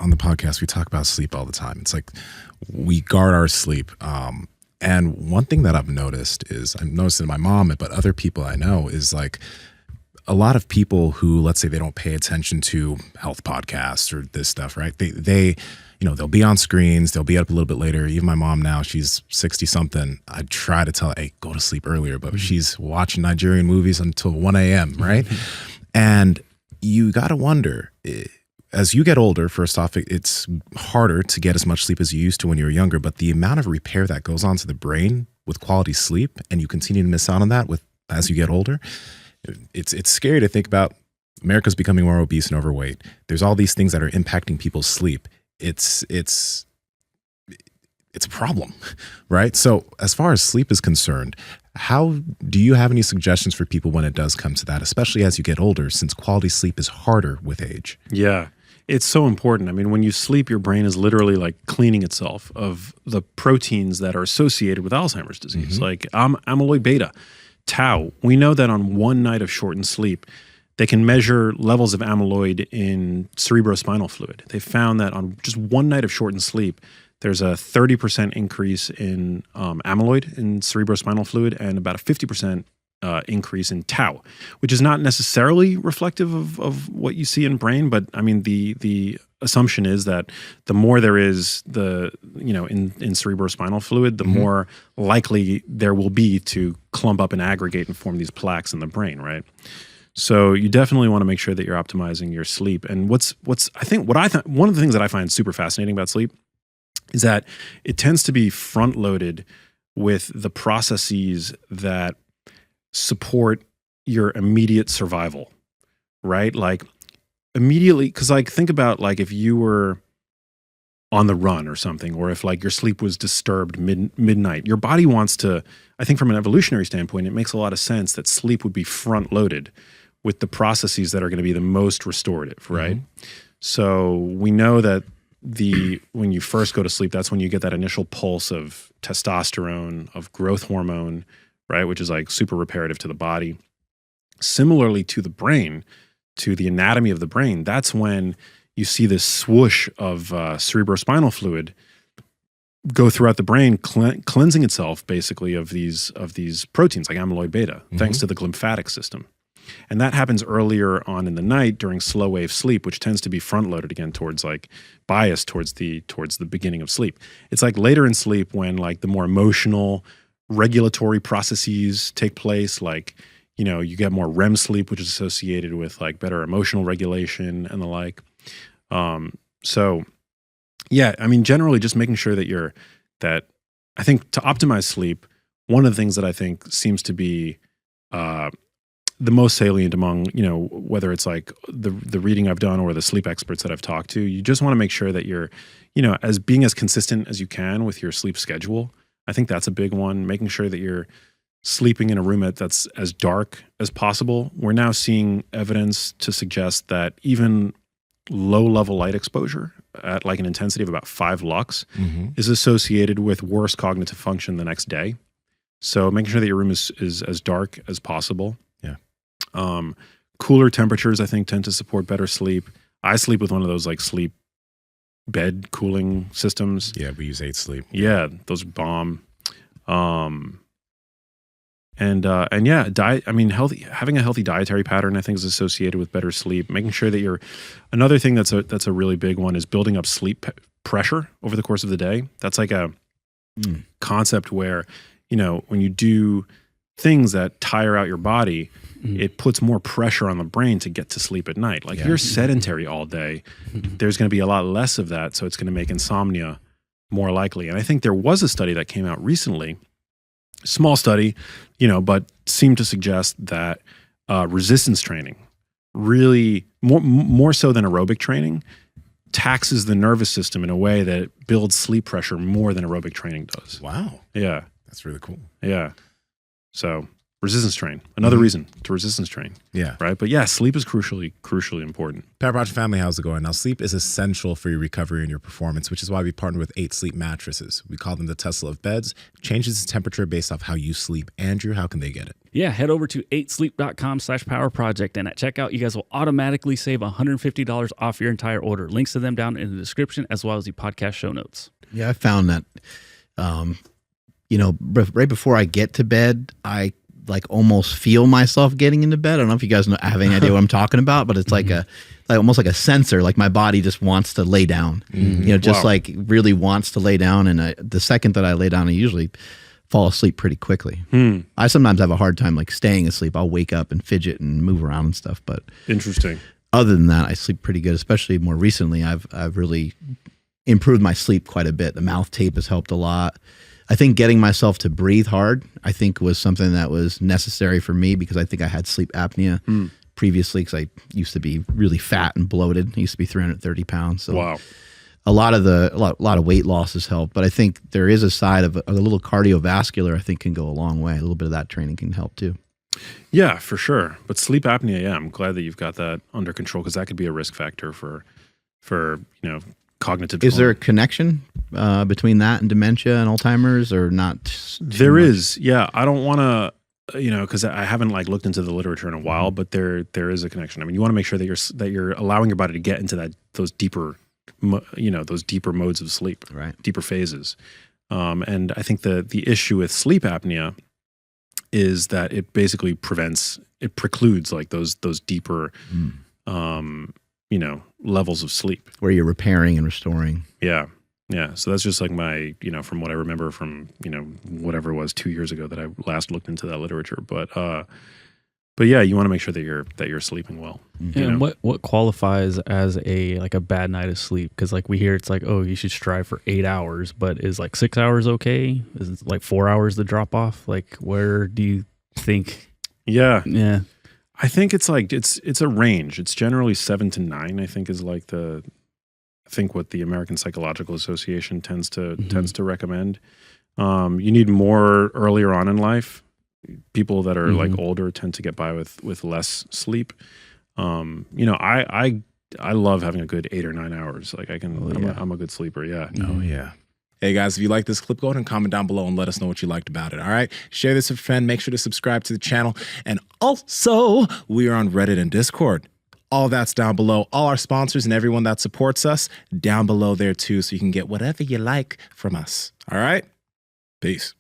on the podcast, we talk about sleep all the time. It's like we guard our sleep. And one thing that I've noticed is, I've noticed in my mom, but other people I know, is like a lot of people who, let's say they don't pay attention to health podcasts or this stuff, right? They they'll be on screens, they'll be up a little bit later. Even my mom now, she's 60 something. I try to tell her, hey, go to sleep earlier, but she's watching Nigerian movies until 1 a.m., right? And you got to wonder, as you get older, first off, it's harder to get as much sleep as you used to when you were younger, but the amount of repair that goes on to the brain with quality sleep, and you continue to miss out on that as you get older, it's scary to think about. America's becoming more obese and overweight. There's all these things that are impacting people's sleep. It's a problem, right? So as far as sleep is concerned, how do you have any suggestions for people when it does come to that, especially as you get older, since quality sleep is harder with age? Yeah, it's so important. I mean, when you sleep, your brain is literally like cleaning itself of the proteins that are associated with Alzheimer's disease, like amyloid beta, tau. We know that on one night of shortened sleep, they can measure levels of amyloid in cerebrospinal fluid. They found that on just one night of shortened sleep, there's a 30% increase in amyloid in cerebrospinal fluid and about a 50% increase in tau, which is not necessarily reflective of what you see in brain. But I mean, the assumption is that the more there is in cerebrospinal fluid, the more likely there will be to clump up and aggregate and form these plaques in the brain, right? So you definitely want to make sure that you're optimizing your sleep. And one of the things that I find super fascinating about sleep is that it tends to be front loaded with the processes that support your immediate survival, right? Like immediately, because like think about like if you were on the run or something, or if like your sleep was disturbed midnight, your body wants to, I think from an evolutionary standpoint, it makes a lot of sense that sleep would be front loaded with the processes that are going to be the most restorative, right? So we know that when you first go to sleep, that's when you get that initial pulse of testosterone, of growth hormone, right? Which is like super reparative to the body. Similarly to the brain, to the anatomy of the brain, that's when you see this swoosh of cerebrospinal fluid go throughout the brain, cleansing itself basically of these proteins like amyloid beta, thanks to the glymphatic system. And that happens earlier on in the night during slow wave sleep, which tends to be front loaded again towards like biased towards the beginning of sleep. It's like later in sleep when like the more emotional regulatory processes take place, like, you know, you get more REM sleep, which is associated with like better emotional regulation and the like. So yeah, I mean, generally just making sure that I think to optimize sleep, one of the things that I think seems to be, the most salient among, you know, whether it's like the reading I've done or the sleep experts that I've talked to, you just want to make sure that you're, you know, being as consistent as you can with your sleep schedule. I think that's a big one, making sure that you're sleeping in a room that's as dark as possible. We're now seeing evidence to suggest that even low level light exposure at like an intensity of about 5 lux is associated with worse cognitive function the next day. So making sure that your room is as dark as possible. Cooler temperatures, I think, tend to support better sleep. I sleep with one of those like sleep bed cooling systems. Yeah, we use 8 Sleep. Yeah, those are bomb. And yeah, diet. I mean, having a healthy dietary pattern, I think, is associated with better sleep. Making sure that another thing that's a really big one is building up sleep pressure over the course of the day. That's like a concept where, you know, when you do things that tire out your body, it puts more pressure on the brain to get to sleep at night. Like you're sedentary all day, there's going to be a lot less of that. So it's going to make insomnia more likely. And I think there was a study that came out recently, small study, you know, but seemed to suggest that resistance training really more so than aerobic training taxes the nervous system in a way that builds sleep pressure more than aerobic training does. Wow. Yeah. That's really cool. Yeah. So resistance train, another reason to resistance train. Yeah. Right. But yeah, sleep is crucially important. Pepperpotch family, how's it going? Now, sleep is essential for your recovery and your performance, which is why we partner with 8 Sleep mattresses. We call them the Tesla of beds. Changes the temperature based off how you sleep. Andrew, how can they get it? Yeah, head over to 8sleep.com/power project. And at checkout, you guys will automatically save $150 off your entire order. Links to them down in the description as well as the podcast show notes. Yeah, I found that, right before I get to bed, I like almost feel myself getting into bed. I don't know if you guys have any idea what I'm talking about, but it's like almost like a sensor. Like my body just wants to lay down, like really wants to lay down. And the second that I lay down, I usually fall asleep pretty quickly. I sometimes have a hard time like staying asleep. I'll wake up and fidget and move around and stuff. But Interesting. other than that, I sleep pretty good. Especially more recently, I've really improved my sleep quite a bit. The mouth tape has helped a lot. I think getting myself to breathe hard, I think was something that was necessary for me because I think I had sleep apnea previously because I used to be really fat and bloated. I used to be 330 pounds. So Wow. a lot of weight loss has helped, but I think there is a side of a little cardiovascular I think can go a long way. A little bit of that training can help too. Yeah, for sure. But sleep apnea, yeah, I'm glad that you've got that under control because that could be a risk factor for cognitive decline. Is there a connection between that and dementia and Alzheimer's or not? There is. Yeah. I don't want to, because I haven't like looked into the literature in a while, but there is a connection. I mean, you want to make sure that you're allowing your body to get into those deeper modes of sleep, right? Deeper phases. And I think the issue with sleep apnea is that it basically precludes like those deeper, levels of sleep where you're repairing and restoring. Yeah. Yeah. So that's just like my, from what I remember from, whatever it was 2 years ago that I last looked into that literature. But yeah, you want to make sure that you're sleeping well. And what qualifies as a bad night of sleep? Because like we hear it's like, oh, you should strive for 8 hours, but is like 6 hours okay? Is it like 4 hours the drop off? Like where do you think? Yeah. Yeah. I think it's like it's a range. It's generally 7 to 9. I think is like what the American Psychological Association tends to recommend. You need more earlier on in life. People that are like older tend to get by with less sleep. I love having a good 8 or 9 hours. Like I'm a good sleeper. Yeah. Oh yeah. Hey guys, if you like this clip, go ahead and comment down below and let us know what you liked about it. All right. Share this with a friend. Make sure to subscribe to the channel. And also, we are on Reddit and Discord. All that's down below. All our sponsors and everyone that supports us down below there too. So you can get whatever you like from us. All right. Peace.